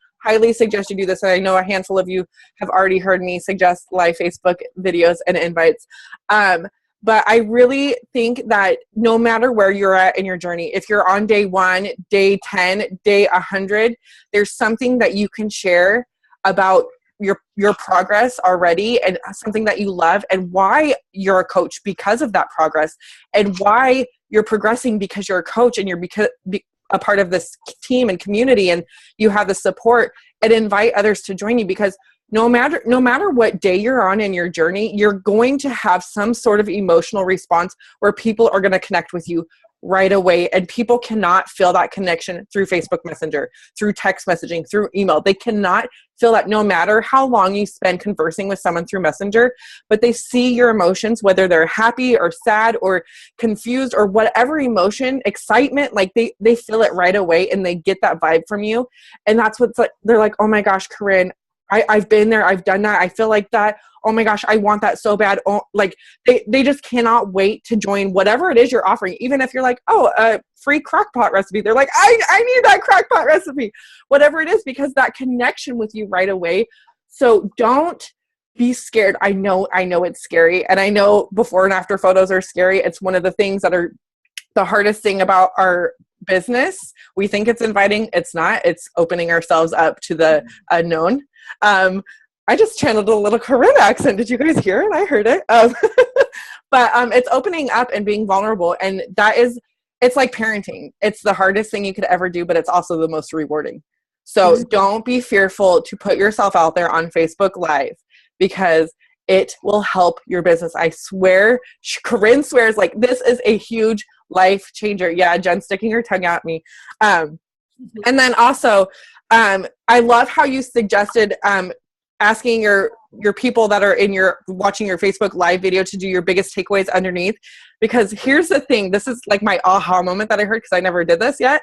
suggest you do this, and I know a handful of you have already heard me suggest live Facebook videos and invites. But I really think that no matter where you're at in your journey, if you're on day 1, day 10, day 100, there's something that you can share about your progress already, and something that you love, and why you're a coach because of that progress, and why you're progressing because you're a coach and you're a part of this team and community, and you have the support, and invite others to join you. Because no matter what day you're on in your journey, you're going to have some sort of emotional response where people are going to connect with you right away. And people cannot feel that connection through Facebook Messenger, through text messaging, through email. They cannot feel that, no matter how long you spend conversing with someone through Messenger, but they see your emotions, whether they're happy or sad or confused or whatever emotion, excitement, like they feel it right away, and they get that vibe from you. And that's what's like, they're like, oh my gosh, Corrine, I've been there. I've done that. I feel like that. Oh my gosh, I want that so bad. Oh, like they just cannot wait to join whatever it is you're offering. Even if you're like, oh, a free crockpot recipe. They're like, I need that crockpot recipe, whatever it is, because that connection with you right away. So don't be scared. I know it's scary. And I know before and after photos are scary. It's one of the things that are the hardest thing about our business. We think it's inviting. It's not. It's opening ourselves up to the unknown. I just channeled a little Corrine accent. Did you guys hear it? I heard it. But it's opening up and being vulnerable. And it's like parenting. It's the hardest thing you could ever do, but it's also the most rewarding. So don't be fearful to put yourself out there on Facebook Live, because it will help your business. I swear. Corrine swears, like, this is a huge life changer. Yeah, Jen's sticking her tongue at me. And then also, I love how you suggested asking your people that are watching your Facebook Live video to do your biggest takeaways underneath. Because here's the thing, this is like my aha moment that I heard, because I never did this yet,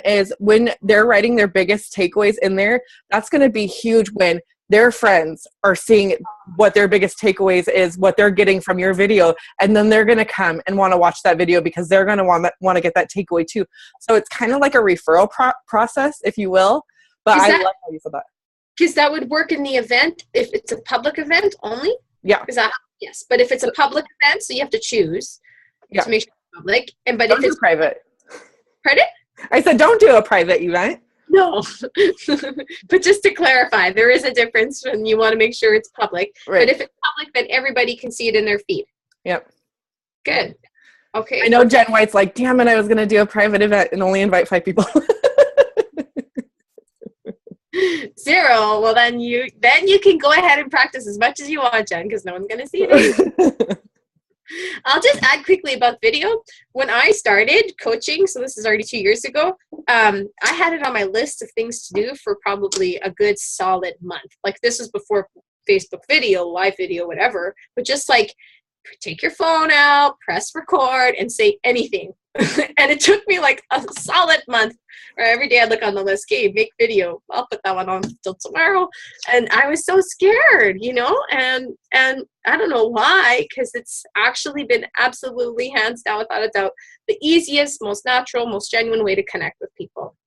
is when they're writing their biggest takeaways in there, that's going to be huge when their friends are seeing what their biggest takeaways is, what they're getting from your video, and then they're going to come and want to watch that video because they're going to want to get that takeaway too. So it's kind of like a referral process, if you will. But I love how you said that.
Because that would work in the event if it's a public event only?
Yeah.
Yes, but if it's a public event, so you have to choose to make sure it's public. But
don't
if it's
private.
Pardon?
I said don't do a private event.
No. But just to clarify, there is a difference when you want to make sure it's public. Right. But if it's public, then everybody can see it in their feed.
Yep.
Good. Okay.
I know Jen White's like, damn it, I was going to do a private event and only invite 5 people.
0. Well, then you can go ahead and practice as much as you want, Jen, because no one's going to see it. I'll just add quickly about video. When I started coaching, so this is already 2 years ago, I had it on my list of things to do for probably a good solid month. Like, this was before Facebook video, live video, whatever. But just like, take your phone out, press record, and say anything. And it took me like a solid month, or every day I look on the list, okay, make video. I'll put that one on till tomorrow. And I was so scared, you know, and I don't know why, because it's actually been absolutely hands down, without a doubt, the easiest, most natural, most genuine way to connect with people.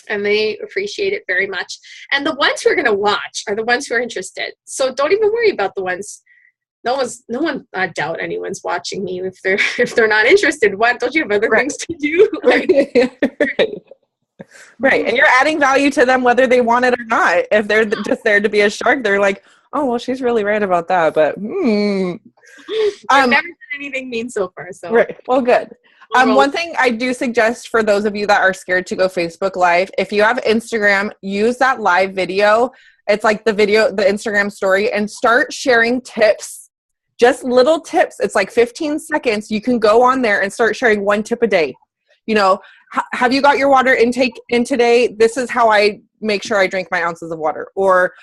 And they appreciate it very much. And the ones who are going to watch are the ones who are interested. So don't even worry about the ones. No one, I doubt anyone's watching me if they're not interested. What, don't you have other things to do? Like,
right. And you're adding value to them whether they want it or not. If they're just there to be a shark, they're like, oh, well, she's really right about that. But
I've never done anything mean so far. So
right. Well, good. One thing I do suggest for those of you that are scared to go Facebook Live, if you have Instagram, use that live video. It's like the Instagram story, and start sharing tips, just little tips. It's like 15 seconds. You can go on there and start sharing one tip a day. You know, have you got your water intake in today? This is how I make sure I drink my ounces of water, or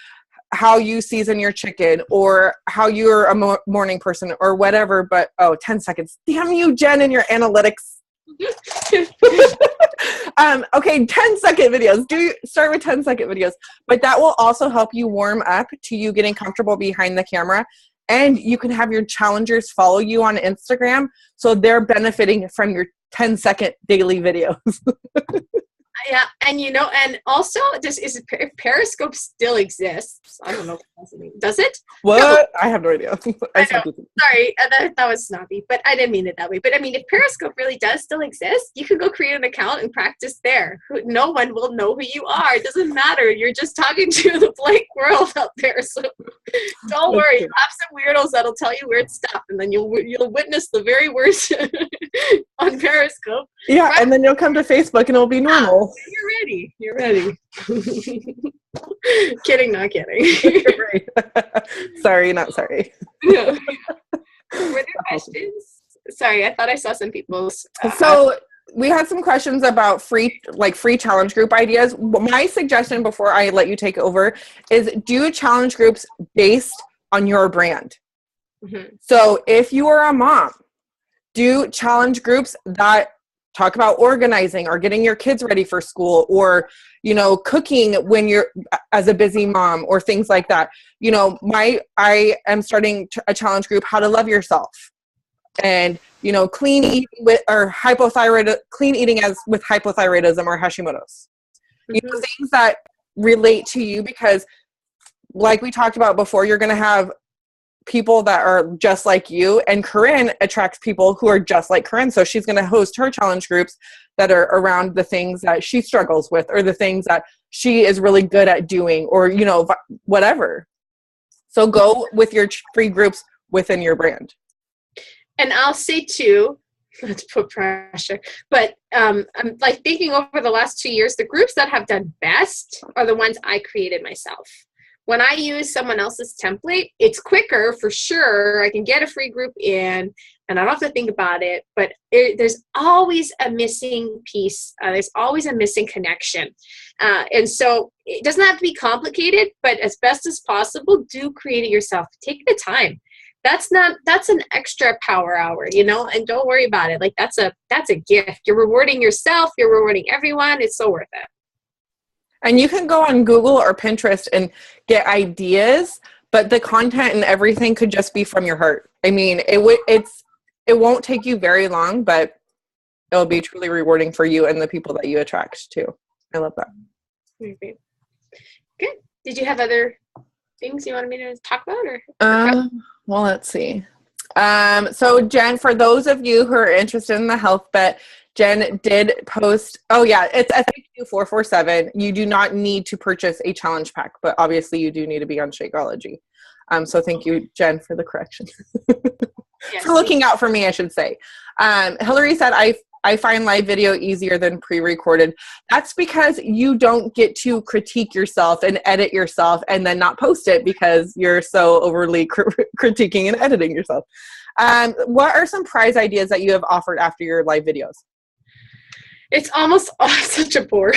how you season your chicken, or how you're a morning person, or whatever. But 10 seconds. Damn you, Jen, and your analytics. Okay, 10-second videos. Start with 10-second videos. But that will also help you warm up to you getting comfortable behind the camera. And you can have your challengers follow you on Instagram, so they're benefiting from your 10-second daily videos.
Yeah, and you know, and also, if Periscope still exists, I don't know. Does it?
What?
No.
I have no idea.
I know. Sorry, that was snobby, but I didn't mean it that way. But I mean, if Periscope really does still exist, you can go create an account and practice there. No one will know who you are. It doesn't matter. You're just talking to the blank world out there. So don't worry. You'll have some weirdos that'll tell you weird stuff, and then you'll witness the very worst on Periscope.
Yeah, right? And then you'll come to Facebook and it'll be normal.
You're ready. Kidding, not kidding.
Right. Sorry, not sorry.
No. Were there questions? Sorry, I thought I saw some people's.
So we had some questions about free challenge group ideas. My suggestion before I let you take over is do challenge groups based on your brand. Mm-hmm. So if you are a mom, do challenge groups that talk about organizing or getting your kids ready for school, or, you know, cooking when you're as a busy mom, or things like that. You know, I am starting a challenge group, how to love yourself, and, you know, clean eating with hypothyroidism or Hashimoto's. Mm-hmm. You know, things that relate to you, because like we talked about before, you're going to have people that are just like you, and Corrine attracts people who are just like Corrine. So she's going to host her challenge groups that are around the things that she struggles with, or the things that she is really good at doing, or, you know, whatever. So go with your free groups within your brand.
And I'll say too, not to put pressure, but I'm like thinking over the last 2 years, the groups that have done best are the ones I created myself. When I use someone else's template, it's quicker for sure. I can get a free group in, and I don't have to think about it, but there's always a missing piece. There's always a missing connection. And so it doesn't have to be complicated, but as best as possible, do create it yourself. Take the time. That's an extra power hour, you know, and don't worry about it. Like that's a gift. You're rewarding yourself. You're rewarding everyone. It's so worth it.
And you can go on Google or Pinterest and get ideas, but the content and everything could just be from your heart. I mean, it won't take you very long, but it'll be truly rewarding for you and the people that you attract too. I love that.
Good. Did you have other things you wanted me to talk about, or?
Well, let's see. So Jen, for those of you who are interested in the health bet, Jen did post, it's FAQ 447. You do not need to purchase a challenge pack, but obviously you do need to be on Shakeology. So thank you, Jen, for the correction. Yes, for looking out for me, I should say. Hillary said, I find live video easier than pre-recorded. That's because you don't get to critique yourself and edit yourself and then not post it because you're so overly critiquing and editing yourself. What are some prize ideas that you have offered after your live videos?
It's almost such a bore.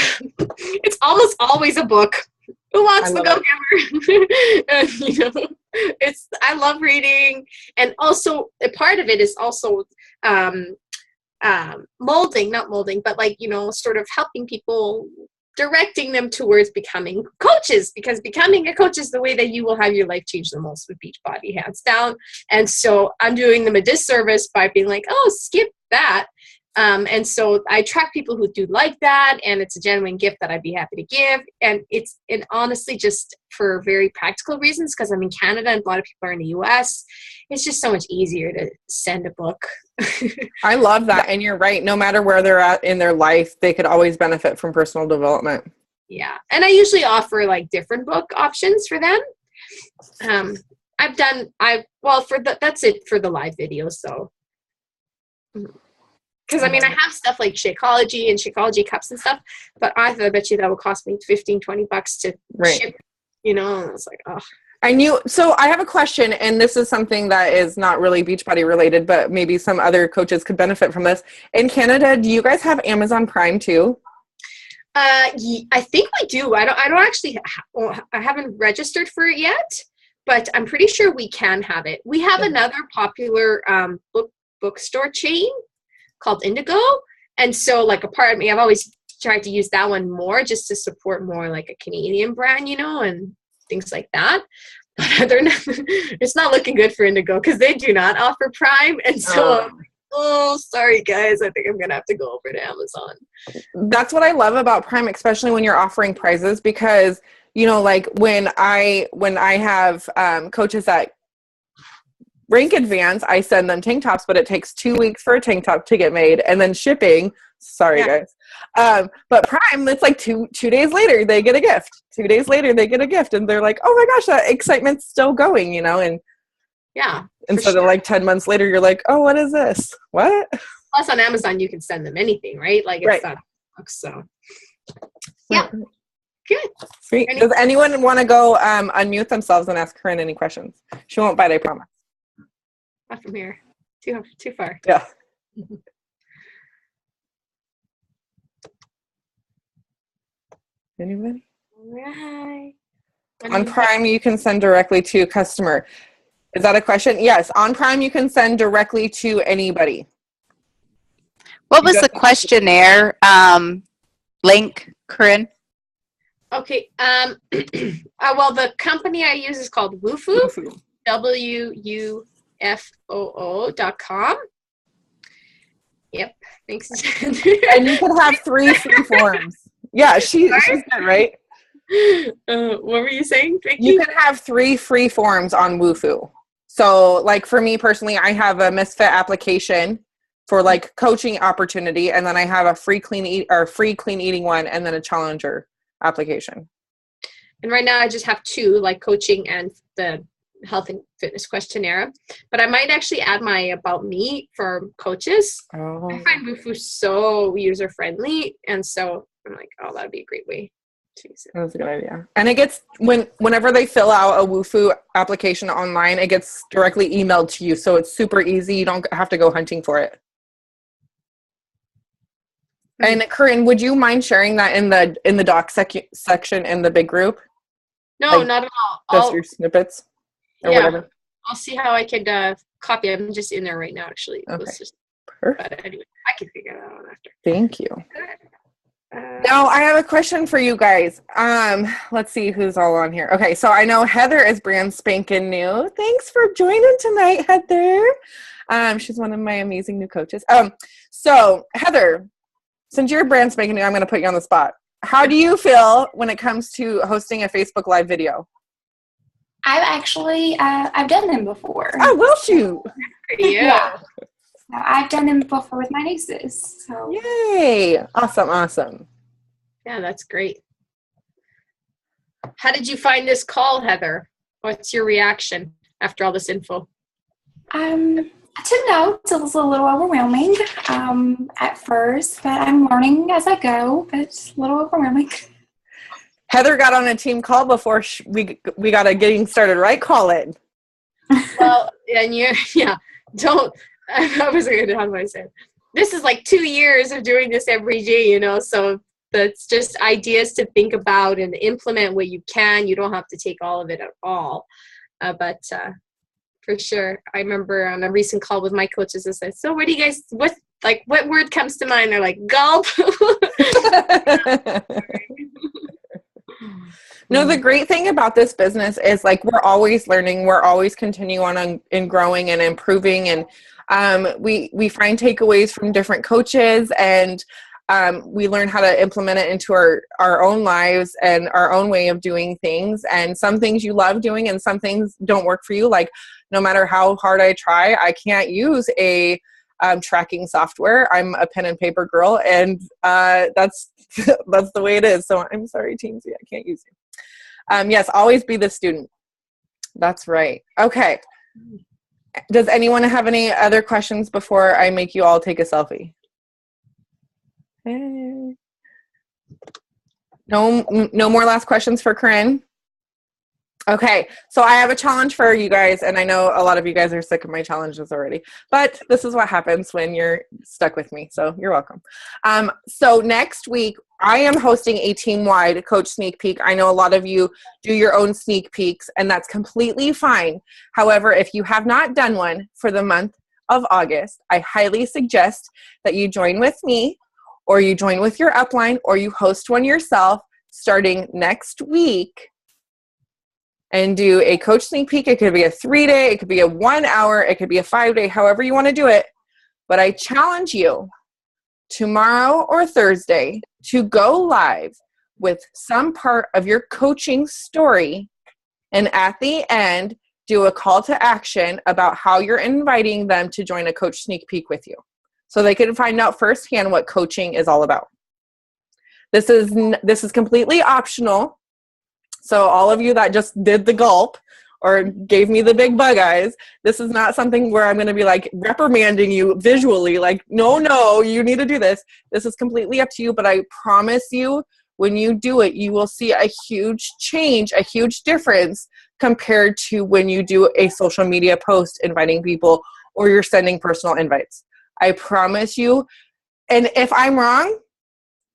It's almost always a book. Who wants the Go-Giver? And, you know, I love reading, and also a part of it is also not molding, but like, sort of helping people, directing them towards becoming coaches, because becoming a coach is the way that you will have your life change the most with Beachbody, hands down. And so I'm doing them a disservice by being like, oh, skip that. And so I track people who do like that, and it's a genuine gift that I'd be happy to give. And honestly just for very practical reasons, because I'm in Canada and a lot of people are in the US, it's just so much easier to send a book.
I love that. And you're right. No matter where they're at in their life, they could always benefit from personal development.
Yeah. And I usually offer like different book options for them. That's it for the live videos though. Because I have stuff like Shakeology and Shakeology cups and stuff, but I bet you that will cost me $15-20 to ship, and it's like, oh.
So I have a question, and this is something that is not really Beachbody related, but maybe some other coaches could benefit from this. In Canada, do you guys have Amazon Prime too?
I think we do. I don't actually, I haven't registered for it yet, but I'm pretty sure we can have it. We have another popular bookstore chain called Indigo. And so like a part of me, I've always tried to use that one more just to support more like a Canadian brand, and things like that. But it's not looking good for Indigo because they do not offer Prime. And so sorry guys, I think I'm going to have to go over to Amazon.
That's what I love about Prime, especially when you're offering prizes, because, like when I have coaches that rank advance, I send them tank tops, but it takes 2 weeks for a tank top to get made, and then shipping. Sorry, guys. But Prime, it's like two days later they get a gift. 2 days later they get a gift, and they're like, "Oh my gosh, that excitement's still going," And
yeah.
Instead of like 10 months later, you're like, "Oh, what is this? What?"
Plus, on Amazon, you can send them anything, right? Like it's not so. Yeah. Good.
Sweet. Does anyone want to go unmute themselves and ask Corrine any questions? She won't bite, I promise.
Not from here. Too far.
Yeah. Anybody?
Right.
On Prime, you can send directly to customer. Is that a question? Yes. On Prime, you can send directly to anybody.
What was the questionnaire link, Corrine?
Okay. Well, the company I use is called Wufoo. WUFOO.com. Yep. Thanks.
And you can have 3 free forms. Yeah, she's good, right?
What were you saying, Vicki?
You can have 3 free forms on Wufoo. So, like for me personally, I have a Misfit application for like coaching opportunity, and then I have a free clean eating one, and then a challenger application.
And right now, I just have 2, like coaching and the health and fitness questionnaire. But I might actually add my about me for coaches.
Oh.
I find Wufoo so user friendly, and so I'm like, oh, that'd be a great way to use it.
That's a good idea. And it gets whenever they fill out a Wufoo application online, it gets directly emailed to you, so it's super easy. You don't have to go hunting for it. Mm-hmm. And Corrine, would you mind sharing that in the doc section in the big group?
No, like, not at all.
Just your snippets or whatever.
I'll see how I could copy. I'm just in there right now, actually.
Okay. Perfect.
But anyway, I can figure that out after.
Thank you. Now I have a question for you guys. Let's see who's all on here. Okay, so I know Heather is brand spanking new. Thanks for joining tonight, Heather. She's one of my amazing new coaches. So Heather, since you're brand spanking new, I'm going to put you on the spot. How do you feel when it comes to hosting a Facebook Live video?
I've done them before.
Oh, will shoot.
Yeah.
So I've done them before with my nieces. So.
Yay. Awesome.
Yeah, that's great. How did you find this call, Heather? What's your reaction after all this info?
I took notes. It was a little overwhelming at first, but I'm learning as I go, but it's a little overwhelming.
Heather got on a team call before we got a getting started right call in.
Well, and I was going to, how do I say it? This is like 2 years of doing this every day, so that's just ideas to think about and implement what you can. You don't have to take all of it at all. But for sure, I remember on a recent call with my coaches, I said, so what like, what word comes to mind? They're like, gulp.
No, the great thing about this business is like we're always learning, we're always continuing on and growing and improving, and we find takeaways from different coaches, and we learn how to implement it into our own lives and our own way of doing things. And some things you love doing and some things don't work for you. Like no matter how hard I try, I can't use a tracking software. I'm a pen and paper girl, and that's that's the way it is. So I'm sorry, Teamsy, I can't use you. Yes, always be the student. That's right. Okay. Does anyone have any other questions before I make you all take a selfie? Hey. No more last questions for Corrine? Okay, so I have a challenge for you guys, and I know a lot of you guys are sick of my challenges already, but this is what happens when you're stuck with me, so you're welcome. So next week, I am hosting a team-wide coach sneak peek. I know a lot of you do your own sneak peeks, and that's completely fine. However, if you have not done one for the month of August, I highly suggest that you join with me, or you join with your upline, or you host one yourself starting next week, and do a coach sneak peek. It could be a 3-day, it could be a 1 hour, it could be a 5-day, however you want to do it. But I challenge you tomorrow or Thursday to go live with some part of your coaching story, and at the end, do a call to action about how you're inviting them to join a coach sneak peek with you, so they can find out firsthand what coaching is all about. This is completely optional. So all of you that just did the gulp or gave me the big bug eyes, this is not something where I'm going to be like reprimanding you visually, like, no, you need to do this. This is completely up to you, but I promise you, when you do it, you will see a huge change, a huge difference compared to when you do a social media post inviting people or you're sending personal invites. I promise you. And if I'm wrong,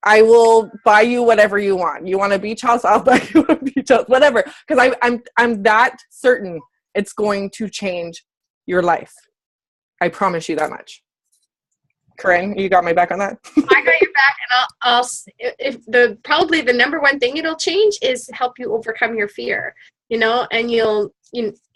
I will buy you whatever you want. You want a beach house? I'll buy you a beach house, whatever. Because I'm that certain it's going to change your life. I promise you that much. Corrine, you got my back on that?
I got your back, and I'll probably the number one thing it'll change is help you overcome your fear. And you'll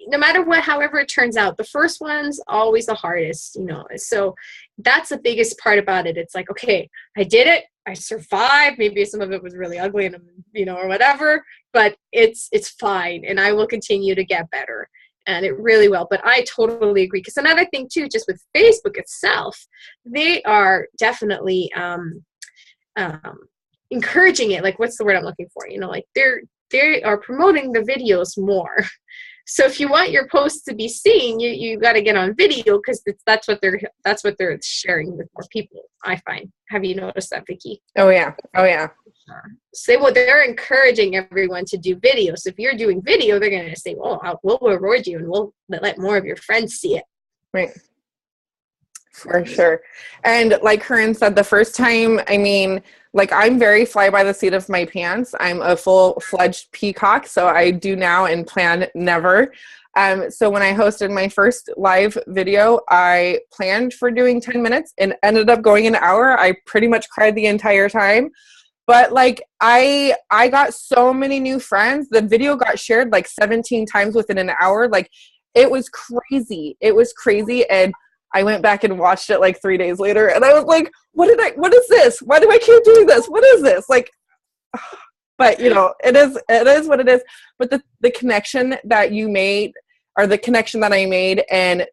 no matter what, however it turns out, the first one's always the hardest, so that's the biggest part about it. It's like, okay, I did it, I survived. Maybe some of it was really ugly and or whatever, but it's fine, and I will continue to get better, and it really will. But I totally agree, because another thing too, just with Facebook itself, they are definitely encouraging it. Like, what's the word I'm looking for? Like they are promoting the videos more. So if you want your posts to be seen, you got to get on video, because that's what they're sharing with more people, I find. Have you noticed that, Vicki?
Oh yeah.
So they're encouraging everyone to do video. So if you're doing video, they're going to say, well, we'll reward you, and we'll let more of your friends see it.
Right. For sure. And like Corrine said, the first time, I'm very fly by the seat of my pants. I'm a full-fledged peacock, so I do now and plan never. So when I hosted my first live video, I planned for doing 10 minutes and ended up going an hour. I pretty much cried the entire time. But I got so many new friends. The video got shared 17 times within an hour. It was crazy. And I went back and watched it 3 days later, and I was like, what is this? Why do I keep doing this? What is this? But it is what it is. But the connection that you made, or the connection that I made, and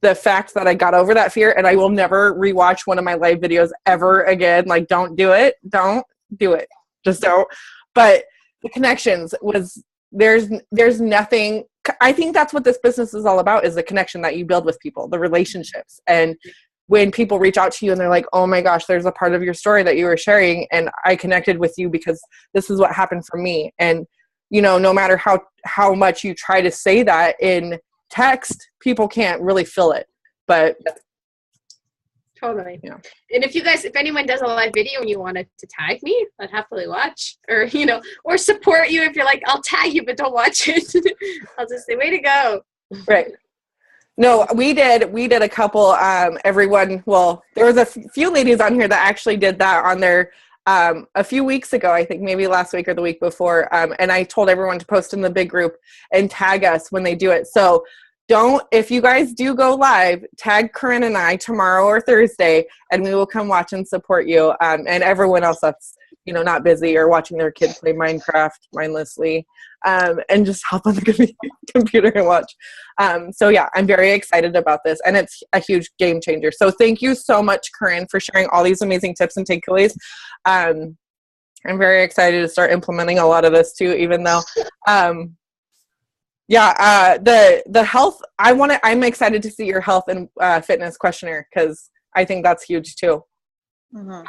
the fact that I got over that fear, and I will never rewatch one of my live videos ever again. Don't do it. Don't do it. Just don't. But the connections was, there's nothing. I think that's what this business is all about, is the connection that you build with people, the relationships. And when people reach out to you and they're like, oh my gosh, there's a part of your story that you were sharing, and I connected with you because this is what happened for me. And, no matter how much you try to say that in text, people can't really feel it. But
totally.
Yeah.
And if anyone does a live video and you wanted to tag me, I'd happily watch, or, or support you. If you're like, I'll tag you, but don't watch it. I'll just say, way to go.
Right. No, we did a couple, everyone, well, there was a few ladies on here that actually did that on their, a few weeks ago, I think maybe last week or the week before. And I told everyone to post in the big group and tag us when they do it. So if you guys do go live, tag Corrine and I tomorrow or Thursday, and we will come watch and support you. And everyone else that's, not busy or watching their kid play Minecraft mindlessly, and just hop on the computer and watch. So yeah, I'm very excited about this, and it's a huge game changer. So thank you so much, Corrine, for sharing all these amazing tips and takeaways. I'm very excited to start implementing a lot of this too, even though, the health, I'm excited to see your health and fitness questionnaire, because I think that's huge too.
Mm-hmm.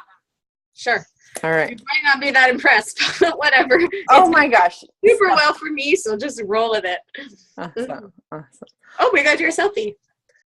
Sure.
All right.
You might not be that impressed, but whatever.
Oh my gosh.
Super well for me, so just roll with it.
Awesome.
Oh, we got your selfie.